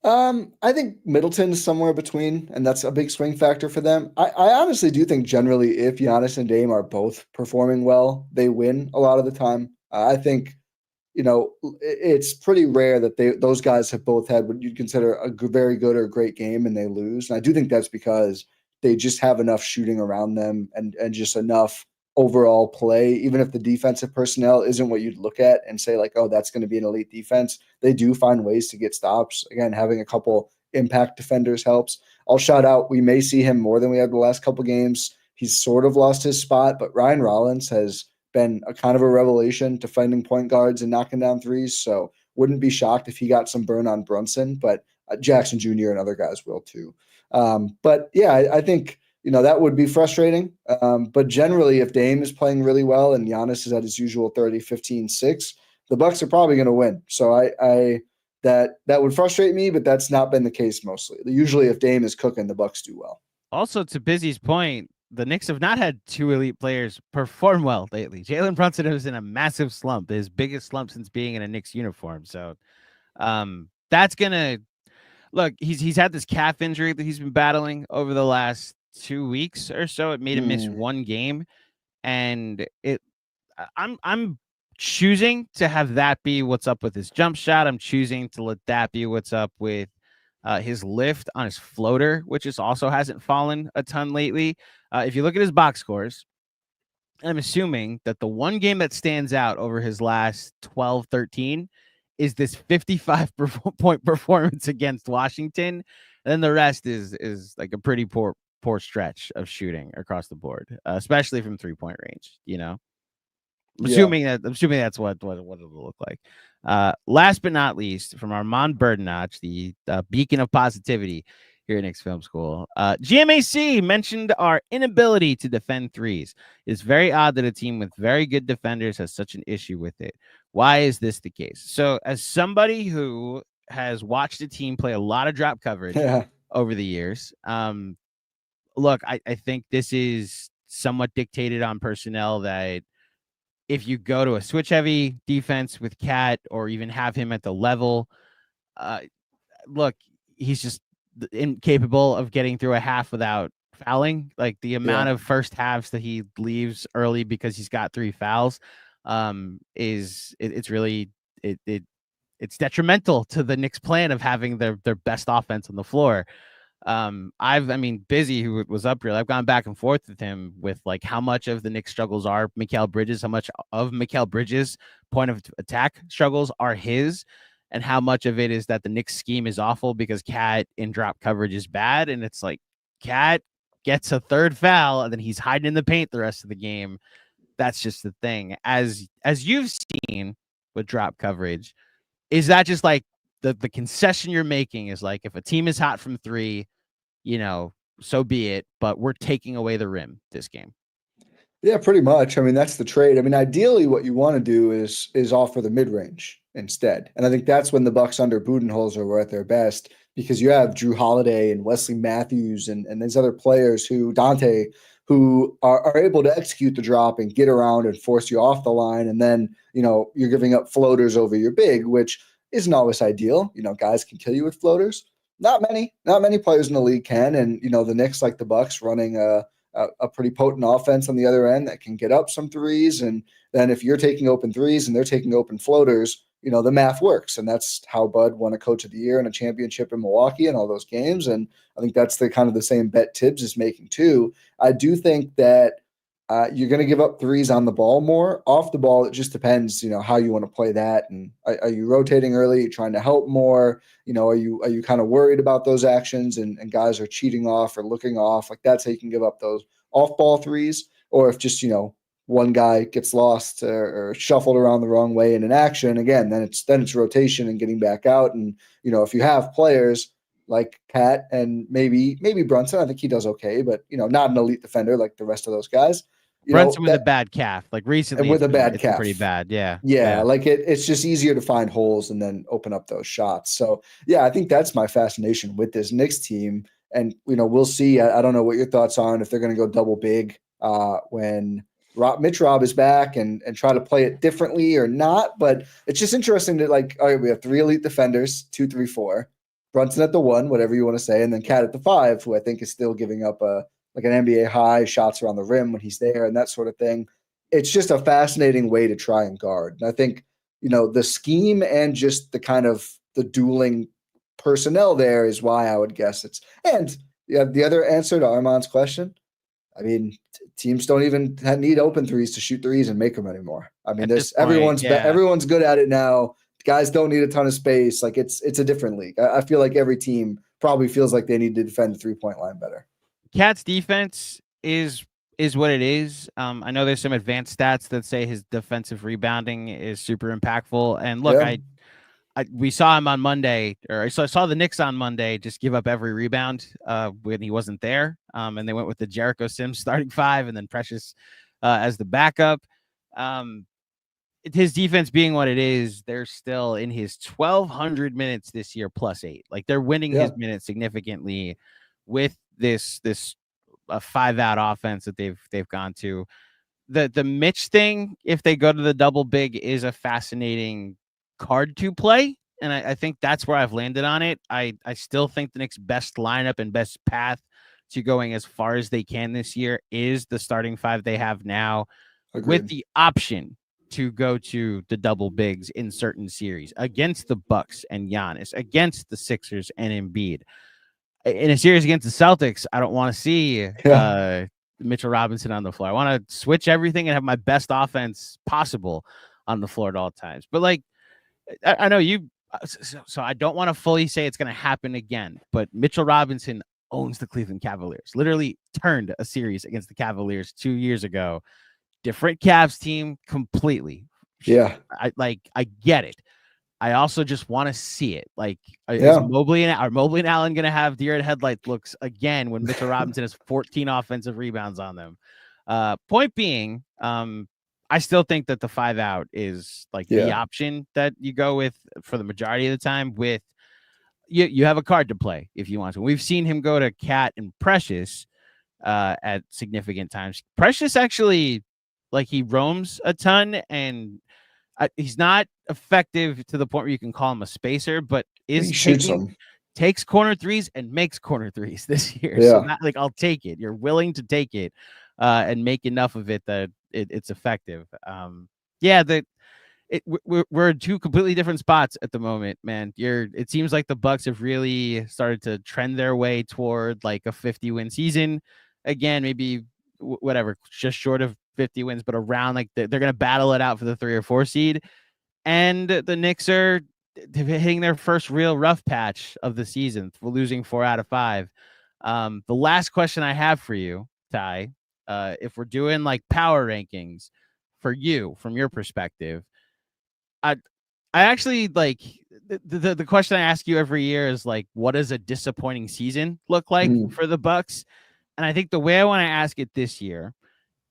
I think Middleton's somewhere between, and that's a big swing factor for them. I honestly do think generally if Giannis and Dame are both performing well, they win a lot of the time. I think, it's pretty rare that those guys have both had what you'd consider a very good or great game and they lose. And I do think that's because they just have enough shooting around them and just enough overall play, even if the defensive personnel isn't what you'd look at and say like, oh, that's going to be an elite defense. They do find ways to get stops. Again, having a couple impact defenders helps. I'll shout out, we may see him more than we have the last couple games. He's sort of lost his spot, but Ryan Rollins has been a kind of a revelation defending point guards and knocking down threes. So wouldn't be shocked if he got some burn on Brunson, but Jackson Jr. and other guys will too. But yeah, I think, that would be frustrating. But generally, if Dame is playing really well and Giannis is at his usual 30, 15, 6, the Bucks are probably going to win. So that would frustrate me, but that's not been the case mostly. Usually if Dame is cooking, the Bucks do well. Also, to Busy's point, the Knicks have not had two elite players perform well lately. Jalen Brunson was in a massive slump, his biggest slump since being in a Knicks uniform. So that's going to look, he's had this calf injury that he's been battling over the last 2 weeks or so. It made him miss one game, and I'm choosing to have that be what's up with his jump shot. I'm choosing to let that be what's up with his lift on his floater, which also hasn't fallen a ton lately. If you look at his box scores, I'm assuming that the one game that stands out over his last 12, 13 is this 55 point performance against Washington, and then the rest is like a pretty poor stretch of shooting across the board, especially from 3-point range. I'm assuming that's what it'll look like. Last but not least, from Armand Burdenach, the beacon of positivity here at Knicks Film School, GMAC mentioned our inability to defend threes. It's very odd that a team with very good defenders has such an issue with it. Why is this the case? So, as somebody who has watched a team play a lot of drop coverage over the years, look, I think this is somewhat dictated on personnel that if you go to a switch heavy defense with Cat or even have him at the level, look, he's just incapable of getting through a half without fouling. Like the amount of first halves that he leaves early because he's got 3 fouls it's really it's detrimental to the Knicks plan of having their best offense on the floor. Busy, who was up here, I've gone back and forth with him with like how much of the Knicks struggles are Mikal Bridges, how much of Mikal Bridges' point of attack struggles are his, and how much of it is that the Knicks scheme is awful because Cat in drop coverage is bad. And it's like Cat gets a 3rd foul and then he's hiding in the paint the rest of the game. That's just the thing. As you've seen with drop coverage, is that just like the concession you're making is like, if a team is hot from 3, so be it, but we're taking away the rim this game? Yeah, pretty much. I mean, that's the trade. I mean, ideally what you want to do is offer the mid-range instead. And I think that's when the Bucks under Budenholzer were at their best, because you have Drew Holiday and Wesley Matthews and these other players who are able to execute the drop and get around and force you off the line. And then, you're giving up floaters over your big, which isn't always ideal. Guys can kill you with floaters. Not many players in the league can. And, the Knicks, like the Bucks, running a pretty potent offense on the other end that can get up some threes. And then if you're taking open threes and they're taking open floaters, the math works. And that's how Bud won a Coach of the Year and a championship in Milwaukee and all those games. And I think that's the kind of the same bet Tibbs is making too. I do think that you're going to give up threes on the ball more. Off the ball, it just depends, how you want to play that. And are you rotating early? Are you trying to help more? Are you kind of worried about those actions and guys are cheating off or looking off? Like that's how you can give up those off-ball threes. Or if just, one guy gets lost or shuffled around the wrong way in an action, again, then it's rotation and getting back out. And, if you have players like Cat and maybe Brunson, I think he does okay, but, not an elite defender like the rest of those guys. Brunson with a bad calf, like recently, and with a bad calf, pretty bad. Yeah. Like it's just easier to find holes and then open up those shots. So yeah, I think that's my fascination with this Knicks team. And we'll see. I don't know what your thoughts are on if they're going to go double big when Mitch Rob is back and try to play it differently or not. But it's just interesting to all right, we have 3 elite defenders, 2, 3, 4, Brunson at the 1, whatever you want to say, and then Cat at the 5, who I think is still giving up like an NBA high, shots around the rim when he's there and that sort of thing. It's just a fascinating way to try and guard. And I think, the scheme and just the kind of the dueling personnel there is why I would guess it's. And the other answer to Armand's question, I mean, teams don't even need open threes to shoot threes and make them anymore. I mean, everyone's good at it now. Guys don't need a ton of space. Like it's a different league. I feel like every team probably feels like they need to defend the 3-point line better. Cat's defense is what it is. I know there's some advanced stats that say his defensive rebounding is super impactful. And look, we saw him on Monday, or I saw the Knicks on Monday just give up every rebound when he wasn't there. And they went with the Jericho Sims starting 5 and then Precious as the backup. His defense being what it is, they're still in his 1,200 minutes this year +8. Like they're winning his minutes significantly with this 5-out offense that they've gone to. The Mitch thing, if they go to the double big, is a fascinating card to play, and I think that's where I've landed on it. I still think the Knicks' best lineup and best path to going as far as they can this year is the starting 5 they have now. Agreed. With the option to go to the double bigs in certain series against the Bucks and Giannis, against the Sixers and Embiid. In a series against the Celtics, I don't want to see Mitchell Robinson on the floor. I want to switch everything and have my best offense possible on the floor at all times. But I know you. So I don't want to fully say it's going to happen again, but Mitchell Robinson owns the Cleveland Cavaliers. Literally turned a series against the Cavaliers 2 years ago. Different Cavs team completely. Yeah. I get it. I also just want to see it. Like, are Mobley and Allen going to have deer in headlight looks again when Mitchell Robinson has 14 offensive rebounds on them? Point being, I still think that the 5 out is like the option that you go with for the majority of the time. With you have a card to play if you want to. We've seen him go to Cat and Precious at significant times. Precious actually, like, he roams a ton, and he's not effective to the point where you can call him a spacer, but takes corner threes and makes corner threes this year. Yeah. So not, like, I'll take it. You're willing to take it and make enough of it that it's effective. We're in two completely different spots at the moment, man. It seems like the Bucks have really started to trend their way toward like a 50-win season again, maybe whatever, just short of 50 wins, but around, like, they're going to battle it out for the 3 or 4 seed. And the Knicks are hitting their first real rough patch of the season, losing 4 out of 5. The last question I have for you, Ty, if we're doing like power rankings for you from your perspective, I actually like the question I ask you every year is like, what does a disappointing season look like for the Bucks? And I think the way I want to ask it this year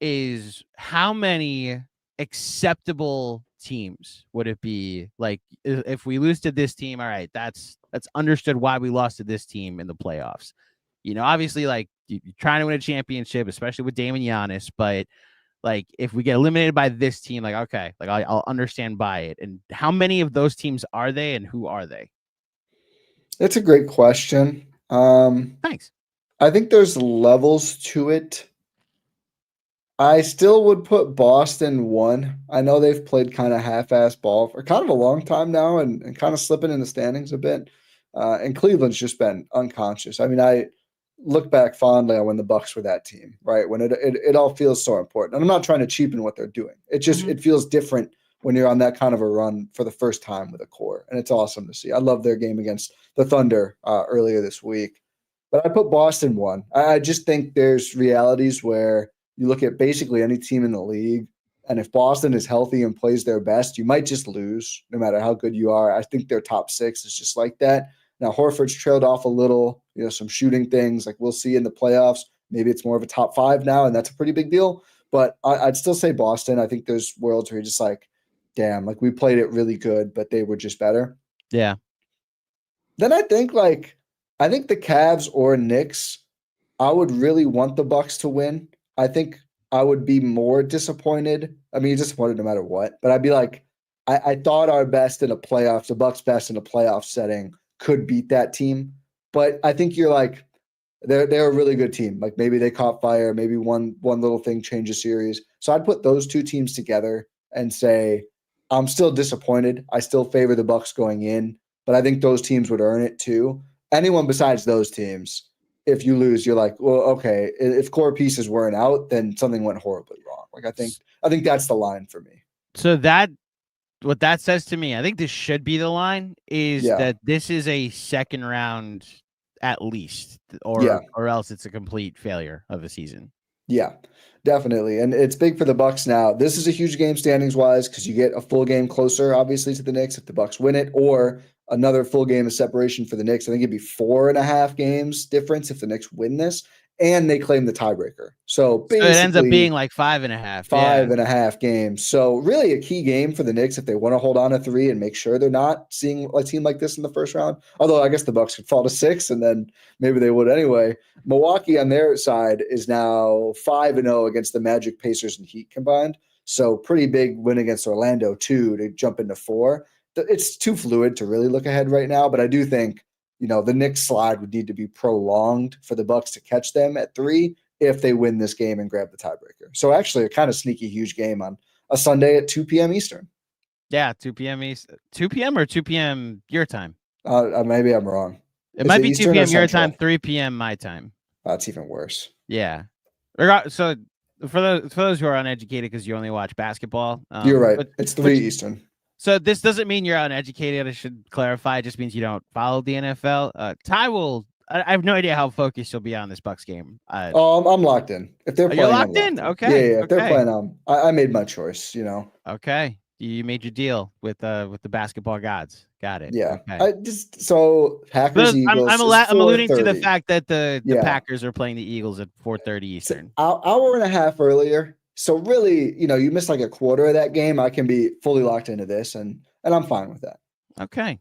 is, how many acceptable teams would it be? Like, if we lose to this team, all right, that's understood why we lost to this team in the playoffs. You know, obviously, like, you're trying to win a championship, especially with Dame and Giannis, but like, if we get eliminated by this team, like, okay, like, I'll understand by it. And how many of those teams are they, and who are they? That's a great question. Thanks. I think there's levels to it. I still would put Boston 1. I know they've played kind of half-ass ball for kind of a long time now and kind of slipping in the standings a bit. And Cleveland's just been unconscious. I mean, I look back fondly on when the Bucks were that team, right? When it all feels so important. And I'm not trying to cheapen what they're doing. It just it feels different when you're on that kind of a run for the first time with a core. And it's awesome to see. I love their game against the Thunder earlier this week. But I put Boston 1. I just think there's realities where you look at basically any team in the league, and if Boston is healthy and plays their best, you might just lose no matter how good you are. I think their top 6 is just like that. Now, Horford's trailed off a little, some shooting things like we'll see in the playoffs. Maybe it's more of a top 5 now, and that's a pretty big deal. But I'd still say Boston. I think there's worlds where you're just like, damn, like, we played it really good, but they were just better. Yeah. Then I think the Cavs or Knicks, I would really want the Bucks to win. I think I would be more disappointed. I mean, you're disappointed no matter what, but I'd be like, I thought our best in a playoff, the Bucks' best in a playoff setting could beat that team. But I think you're like, they're a really good team. Like, maybe they caught fire, maybe one little thing changed a series. So I'd put those two teams together and say, I'm still disappointed. I still favor the Bucks going in, but I think those teams would earn it too. Anyone besides those teams, if you lose, you're like, well, okay, if core pieces weren't out, then something went horribly wrong. Like, I think that's the line for me. So what that says to me, I think this should be the line, is that this is a second round at least, or else it's a complete failure of a season. Yeah, definitely. And it's big for the Bucks now. This is a huge game standings wise, because you get a full game closer, obviously, to the Knicks if the Bucks win it, or another full game of separation for the Knicks. I think it'd be 4.5 games difference if the Knicks win this, and they claim the tiebreaker. So basically, it ends up being like 5.5. 5.5 games. So really a key game for the Knicks if they want to hold on to 3 and make sure they're not seeing a team like this in the first round. Although I guess the Bucks could fall to 6, and then maybe they would anyway. Milwaukee on their side is now 5-0 against the Magic, Pacers, and Heat combined. So pretty big win against Orlando too to jump into 4. It's too fluid to really look ahead right now, but I do think, the Knicks slide would need to be prolonged for the Bucks to catch them at 3 if they win this game and grab the tiebreaker. So actually a kind of sneaky, huge game on a Sunday at 2 p.m. Eastern. Yeah, 2 p.m. East. 2 p.m. or 2 p.m. your time? Maybe I'm wrong. It might be 2 p.m. your time, 3 p.m. my time. That's even worse. Yeah. So for those who are uneducated because you only watch basketball, you're right. It's 3 Eastern. So this doesn't mean you're uneducated. I should clarify. It just means you don't follow the NFL. Ty will. I have no idea how focused you'll be on this Bucks game. I'm locked in. If they're playing, you're I'm locked locked in. in. Okay. Yeah. If they're playing, I made my choice. Okay. You made your deal with the basketball gods. Got it. Yeah. Okay. Packers Eagles. I'm alluding to the fact that the Packers are playing the Eagles at 4:30 Eastern. Hour and a half earlier. So really, you miss like a quarter of that game. I can be fully locked into this, and I'm fine with that. Okay.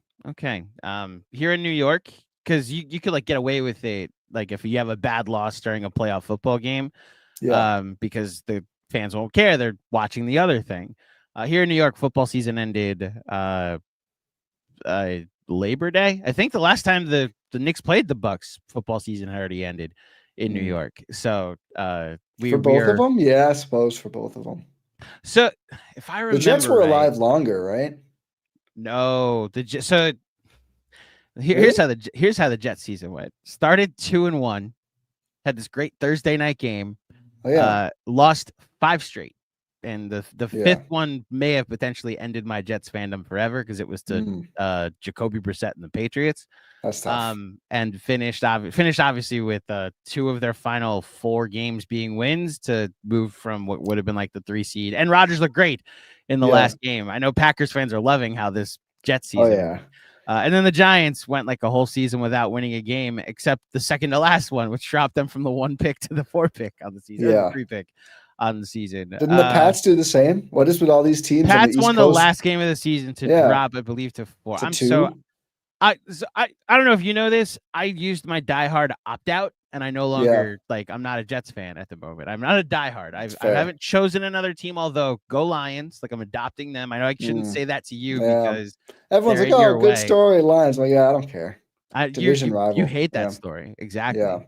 Here in New York, because you could like get away with it, like if you have a bad loss during a playoff football game, because the fans won't care. They're watching the other thing. Here in New York, football season ended Labor Day. I think the last time the Knicks played the Bucks, football season had already ended in New York. So for both of them, yeah, I suppose for both of them. So if I remember, the Jets were alive longer, right? No, here's how the Jets season went. Started 2-1, had this great Thursday night game. Lost 5 straight. And the fifth one may have potentially ended my Jets fandom forever because it was to Jacoby Brissett and the Patriots. That's tough. And finished obviously with 2 of their final 4 games being wins to move from what would have been like the 3 seed. And Rodgers looked great in the last game. I know Packers fans are loving how this Jets season. And then the Giants went like a whole season without winning a game, except the second to last one, which dropped them from the 1 pick to the 4 pick on the season, or the 3 pick on the season. Didn't the Pats do the same? What is with all these teams? Pats won the last game of the season to drop, I believe, to 4. I don't know if you know this. I used my diehard opt out, and I no longer I'm not a Jets fan at the moment. I'm not a diehard. I haven't chosen another team, although go Lions. Like I'm adopting them. I know I shouldn't say that to you because everyone's like, "Oh, good story, Lions." Like, I don't care. Division rival. You hate that story, exactly.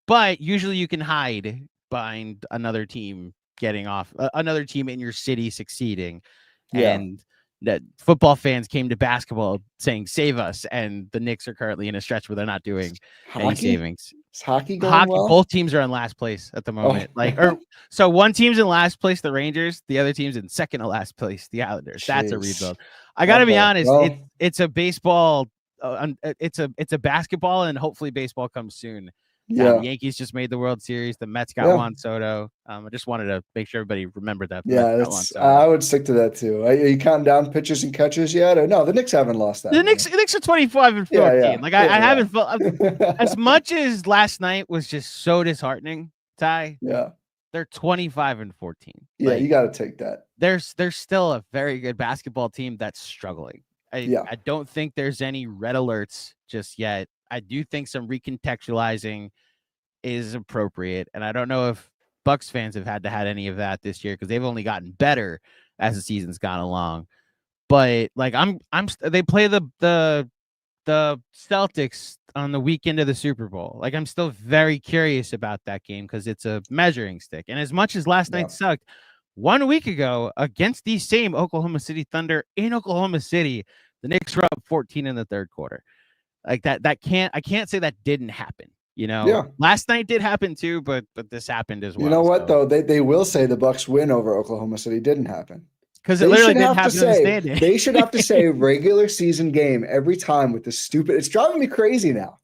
But usually you can hide behind another team getting off, another team in your city succeeding, and that football fans came to basketball saying save us, and the Knicks are currently in a stretch where they're not doing any savings. Is hockey going well? Both teams are in last place at the moment. So one team's in last place, the Rangers, the other team's in second to last place, the Islanders. Jeez. That's a rebuild. I gotta be honest, it's a baseball, it's a basketball, and hopefully baseball comes soon. The Yankees just made the World Series. The Mets got Juan Soto. I just wanted to make sure everybody remembered that. I would stick to that too. Are you counting down pitchers and catchers yet? Or no, the Knicks haven't lost that. The Knicks are 25-14. I haven't felt as much as last night was just so disheartening. Ty, they're 25-14. Yeah, you got to take that. There's still a very good basketball team that's struggling. I don't think there's any red alerts just yet. I do think some recontextualizing is appropriate, and I don't know if Bucks fans have had any of that this year because they've only gotten better as the season's gone along. But like they play the Celtics on the weekend of the Super Bowl. Like I'm still very curious about that game because it's a measuring stick. And as much as last night sucked, 1 week ago against the same Oklahoma City Thunder in Oklahoma City, the Knicks were up 14 in the third quarter. Like I can't say that didn't happen. Last night did happen too, but this happened as well. You know what though? They will say the Bucks win over Oklahoma City didn't happen because it literally didn't happen. They should have to say regular season game every time with this stupid. It's driving me crazy now.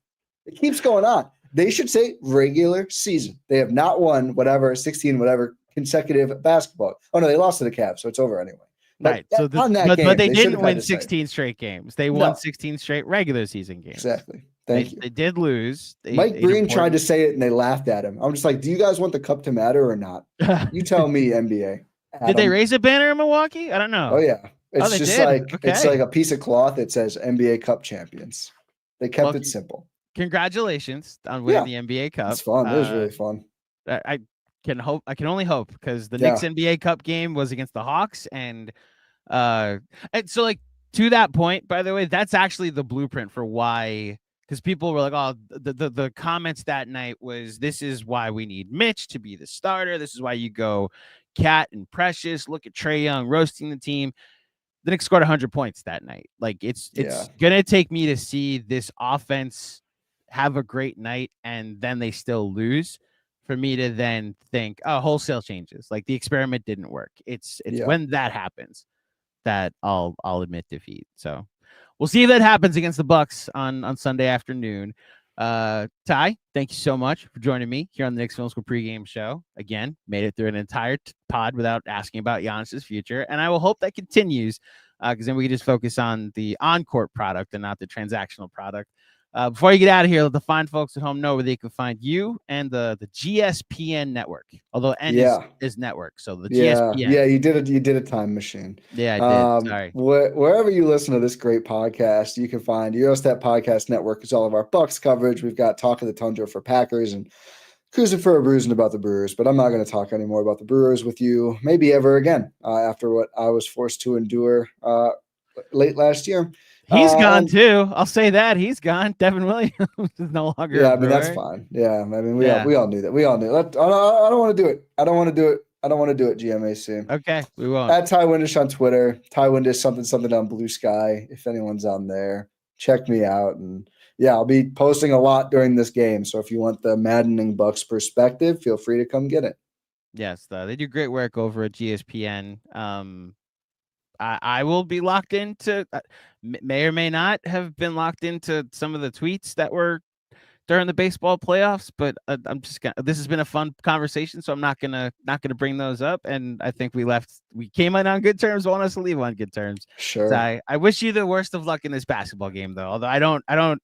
It keeps going on. They should say regular season. They have not won 16 consecutive basketball. Oh no, they lost to the Cavs, so it's over anyway. Right. So but they didn't win 16 straight games. They won 16 straight regular season games. Exactly. Thank you. They did lose. Mike Breen tried to say it and they laughed at him. I'm just like, do you guys want the cup to matter or not? You tell me, NBA. Adam. Did they raise a banner in Milwaukee? I don't know. Oh yeah. It's it's like a piece of cloth that says NBA Cup champions. They kept it simple. Congratulations on winning the NBA Cup. It's fun. It was really fun. I can only hope because the Knicks NBA Cup game was against the Hawks and so like to that point, by the way, that's actually the blueprint for why, because people were like, oh, the comments that night was, this is why we need Mitch to be the starter. This is why you go Cat and Precious. Look at Trae Young roasting the team. The Knicks scored 100 points that night. Like it's gonna take me to see this offense have a great night and then they still lose for me to then think, oh, wholesale changes. Like the experiment didn't work. It's when that happens. that I'll admit defeat. So we'll see if that happens against the Bucks on Sunday afternoon. Ty, thank you so much for joining me here on the Knicks Film School pregame show. Again, made it through an entire pod without asking about Giannis's future, and I will hope that continues because then we can just focus on the on-court product and not the transactional product. Before you get out of here, let the fine folks at home know where they can find you and the GSPN network. Although N is network, so the GSPN. Yeah, you did a time machine. Yeah, I did. Sorry. Wherever you listen to this great podcast, you can find Gyro Step Podcast Network is all of our Bucks coverage. We've got Talk of the Tundra for Packers and Cruising for a Bruising about the Brewers. But I'm not going to talk anymore about the Brewers with you, maybe ever again, after what I was forced to endure late last year. He's gone too. I'll say that he's gone. Devin Williams is no longer. Yeah, I mean that's fine. Yeah, I mean we all knew that. We all knew. I don't want to do it. I don't want to do it. GMAC. Okay, we won't. At Ti Windisch on Twitter. Ti Windisch something on Blue Sky. If anyone's on there, check me out. And yeah, I'll be posting a lot during this game. So if you want the maddening Bucks perspective, feel free to come get it. Yes, they do great work over at GSPN. I will be locked into, may or may not have been locked into some of the tweets that were during the baseball playoffs, but I'm just this has been a fun conversation, so I'm not gonna bring those up. And I think we came in on good terms. Want us to leave on good terms. Sure. So I wish you the worst of luck in this basketball game, though. Although I don't.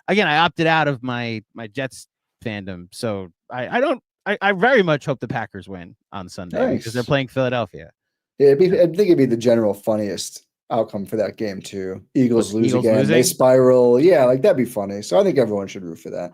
Again, I opted out of my Jets fandom, so I very much hope the Packers win on Sunday because they're playing Philadelphia. Yeah, I think it'd be the general funniest outcome for that game too. Eagles lose again. Losing? They spiral. Yeah, like that'd be funny. So I think everyone should root for that.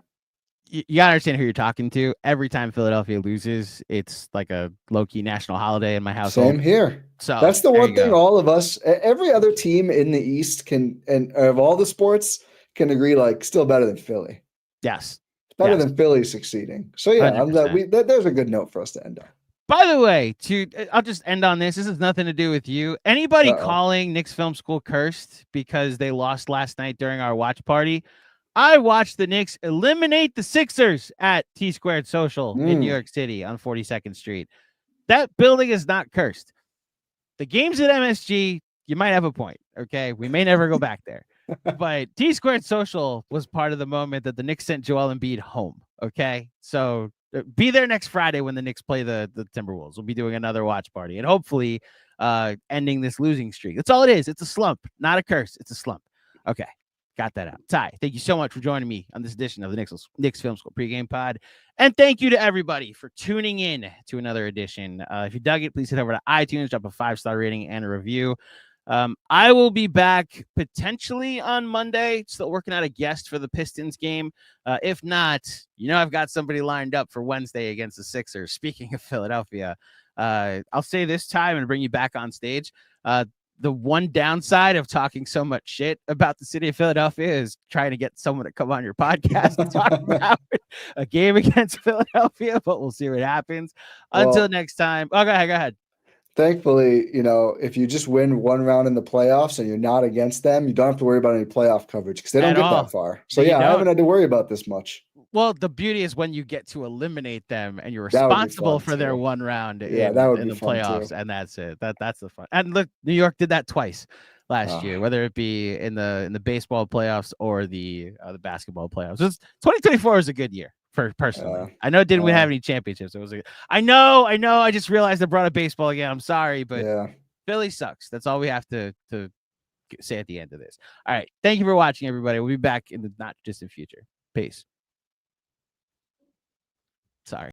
You gotta understand who you're talking to. Every time Philadelphia loses, it's like a low-key national holiday in my household. Same here. So that's the one thing all of us, every other team in the East can, and of all the sports, can agree like still better than Philly. Yes. Better than Philly succeeding. So yeah, 100%. I'm glad there's a good note for us to end on. By the way, I'll just end on this. This has nothing to do with you. Anybody calling Knicks Film School cursed because they lost last night during our watch party? I watched the Knicks eliminate the Sixers at T Squared Social in New York City on 42nd Street. That building is not cursed. The games at MSG, you might have a point. Okay, we may never go back there. But T Squared Social was part of the moment that the Knicks sent Joel Embiid home. Okay, so be there next Friday when the Knicks play the Timberwolves. We'll be doing another watch party and hopefully ending this losing streak. That's all it is. It's a slump, not a curse. It's a slump. Okay, got that out. Ty, thank you so much for joining me on this edition of the Knicks Film School pregame pod. And thank you to everybody for tuning in to another edition. If you dug it, please head over to iTunes, drop a 5-star rating and a review. I will be back potentially on Monday. Still working out a guest for the Pistons game. If not, I've got somebody lined up for Wednesday against the Sixers. Speaking of Philadelphia, I'll say this time and bring you back on stage. The one downside of talking so much shit about the city of Philadelphia is trying to get someone to come on your podcast and talk about a game against Philadelphia, but we'll see what happens. Until next time. Oh, go ahead. Thankfully, if you just win one round in the playoffs and you're not against them, you don't have to worry about any playoff coverage because they don't get that far. So, I haven't had to worry about this much. Well, the beauty is when you get to eliminate them and you're responsible for their one round in the playoffs, and that's it. That's the fun. And look, New York did that twice last year, whether it be in the baseball playoffs or the basketball playoffs. 2024 was a good year. Personally, I know it didn't have any championships. I know. I just realized I brought up baseball again. I'm sorry, but Philly sucks. That's all we have to say at the end of this. All right. Thank you for watching, everybody. We'll be back in the not distant future. Peace.